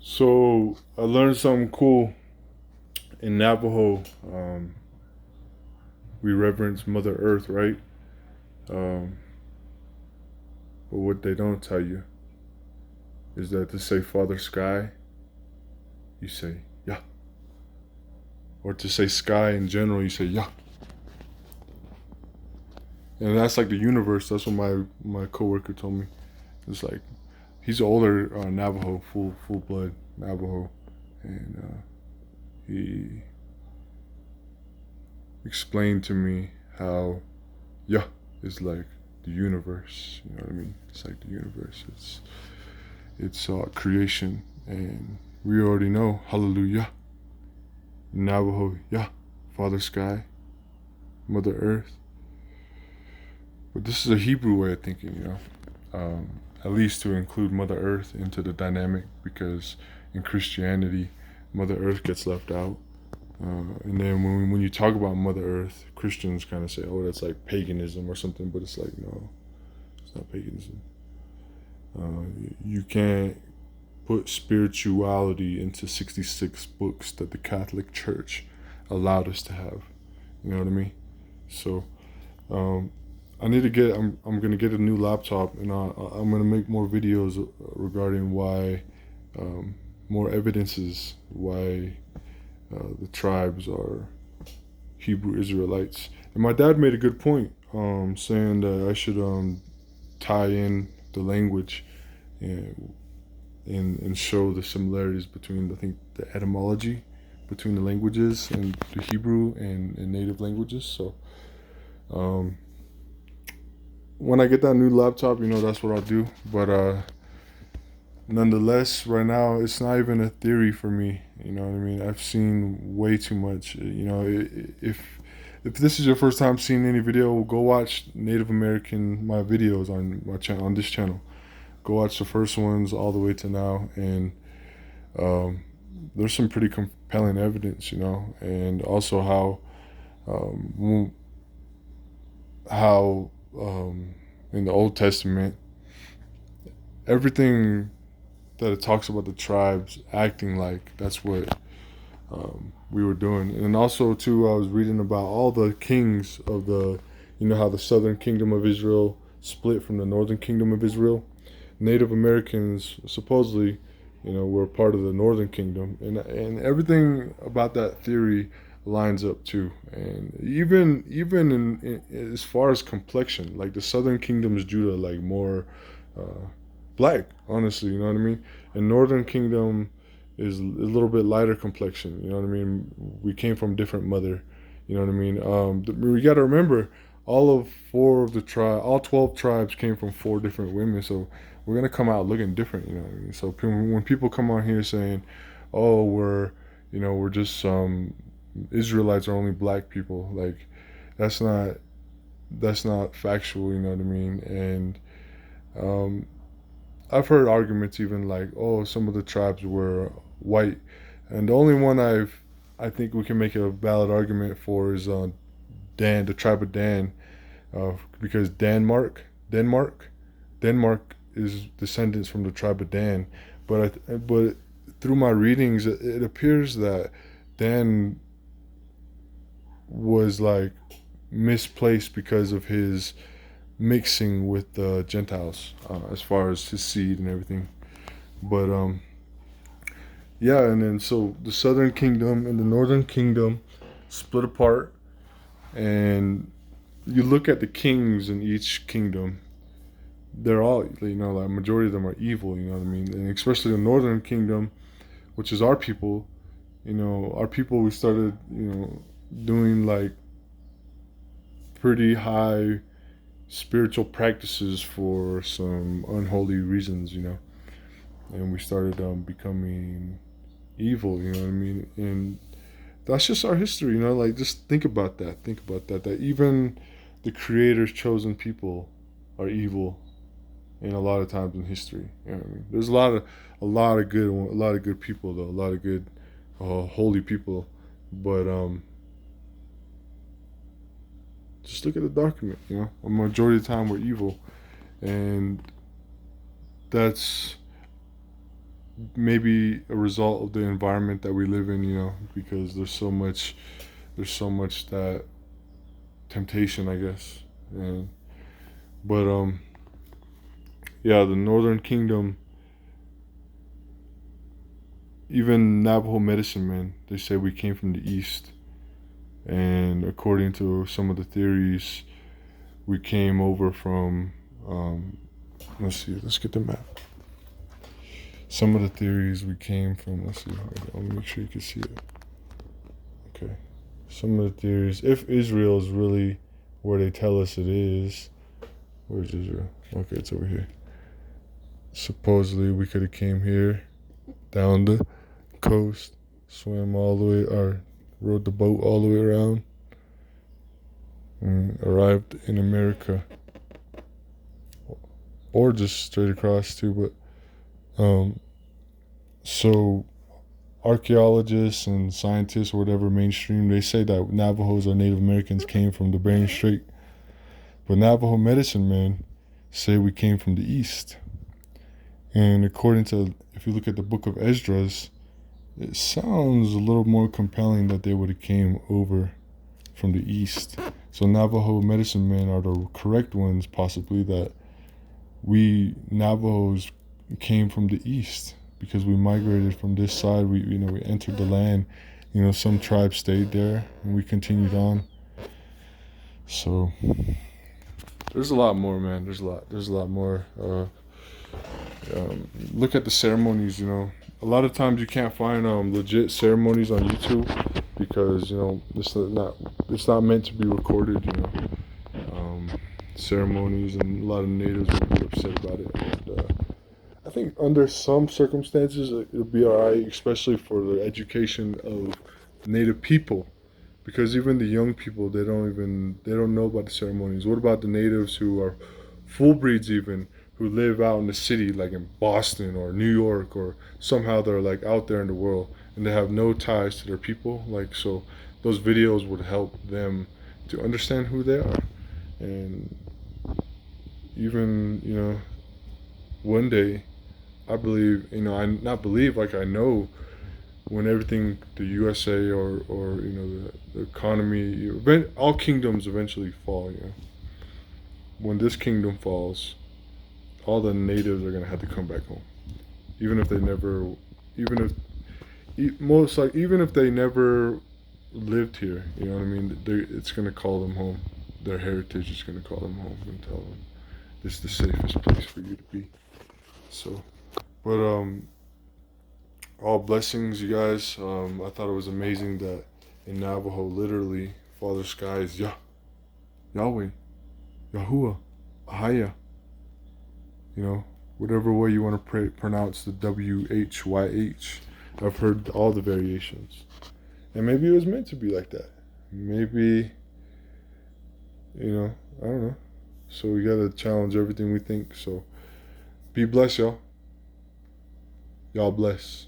So I learned something cool in Navajo. We reverence Mother Earth, right? Um, but what they don't tell you is that to say Father Sky, you say yeah, or to say sky in general, you say yeah. And that's like the universe. That's what my coworker told me. It's like he's older Navajo, full blood Navajo, and he explained to me how yeah is like the universe. You know what I mean? It's like the universe. It's creation, and we already know. Hallelujah. Navajo, yeah. Father Sky, Mother Earth. But this is a Hebrew way of thinking, you know. At least to include Mother Earth into the dynamic, because in Christianity, Mother Earth gets left out. And then when you talk about Mother Earth, Christians kind of say, "Oh, that's like paganism or something," but it's like, no, it's not paganism. You can't put spirituality into 66 books that the Catholic Church allowed us to have. You know what I mean? So um, I need to get. I'm gonna get a new laptop, and I'm gonna make more videos regarding why, more evidences why the tribes are Hebrew Israelites. And my dad made a good point, saying that I should tie in the language and and show the similarities between, I think, the etymology between the languages and the Hebrew and native languages. So um, when I get that new laptop, that's what I'll do. But nonetheless, right now it's not even a theory for me. You know what I mean? I've seen way too much. If this is your first time seeing any video, go watch Native American my videos on my channel, on this channel. Go watch the first ones all the way to now, and um, there's some pretty compelling evidence, and also um, how in the Old Testament, everything that it talks about the tribes acting like that's what we were doing. And also too, I was reading about all the kings of how the southern kingdom of Israel split from the northern kingdom of Israel. Native Americans supposedly, were part of the northern kingdom, and everything about that theory lines up too. And even in as far as complexion, like the southern kingdom's Judah, like more uh, black, honestly, you know what I mean? And northern kingdom is a little bit lighter complexion, you know what I mean? We came from different mother, you know what I mean? We got to remember, all of four of the all 12 tribes came from four different women, so we're gonna come out looking different, you know what I mean? So when people come on here saying, "Oh, we're just Israelites are only black people," like that's not factual, you know what I mean? And um, I've heard arguments even like, "Oh, some of the tribes were white," and the only one I think we can make a valid argument for is Dan, the tribe of Dan, because Denmark is descendants from the tribe of Dan, but through my readings, it appears that Dan was like misplaced because of his mixing with the Gentiles, as far as his seed and everything. But yeah, and then so the southern kingdom and the northern kingdom split apart, and you look at the kings in each kingdom, they're all, like majority of them are evil, you know what I mean? And especially the northern kingdom, which is our people, we started, doing like pretty high spiritual practices for some unholy reasons, and we started becoming evil, you know what I mean? And that's just our history, like just think about that. Think about that. That even the creator's chosen people are evil in a lot of times in history. You know what I mean? There's a lot of good people though, a lot of good, holy people, but just look at the document. A majority of the time we're evil, and that's maybe a result of the environment that we live in, because there's so much that temptation, I guess. And but yeah, the Northern Kingdom, even Navajo medicine men, they say we came from the east, and according to some of the theories, we came over from. Let's see. Let's get the map. Some of the theories we came from. Let's see. Let me make sure you can see it. Okay. Some of the theories. If Israel is really where they tell us it is, where's Israel? Okay, it's over here. Supposedly we could have came here, down the coast, swam all the way, or rode the boat all the way around, and arrived in America, or just straight across too. But so archaeologists and scientists, or whatever mainstream, they say that Navajos or Native Americans came from the Bering Strait, but Navajo medicine men say we came from the east. And according to, if you look at the book of Esdras, it sounds a little more compelling that they would have came over from the east. So Navajo medicine men are the correct ones, possibly, that we Navajos came from the east because we migrated from this side. We entered the land. Some tribes stayed there and we continued on. So there's a lot more, man. There's a lot more. Look at the ceremonies. A lot of times you can't find legit ceremonies on YouTube because it's not meant to be recorded. Ceremonies, and a lot of natives will be upset about it. And I think under some circumstances it'll be alright, especially for the education of native people, because even the young people, they don't know about the ceremonies. What about the natives who are full breeds, even who live out in the city, like in Boston or New York, or somehow they're like out there in the world and they have no ties to their people? Like, so those videos would help them to understand who they are. And even one day, I believe, I not believe, like I know, when everything, the USA, or the economy, all kingdoms eventually fall. When this kingdom falls, all the natives are gonna have to come back home, even if they never, even if most like even if they never lived here. You know what I mean? It's gonna call them home. Their heritage is gonna call them home and tell them this is the safest place for you to be. So, but all blessings, you guys. I thought it was amazing that in Navajo, literally, Father Sky is Yah, Yahweh, Yahuwah, Ahaya. Whatever way you want to pronounce the WHYH. I've heard all the variations, and maybe it was meant to be like that. Maybe, I don't know. So we gotta challenge everything we think. So be blessed, y'all. Y'all bless.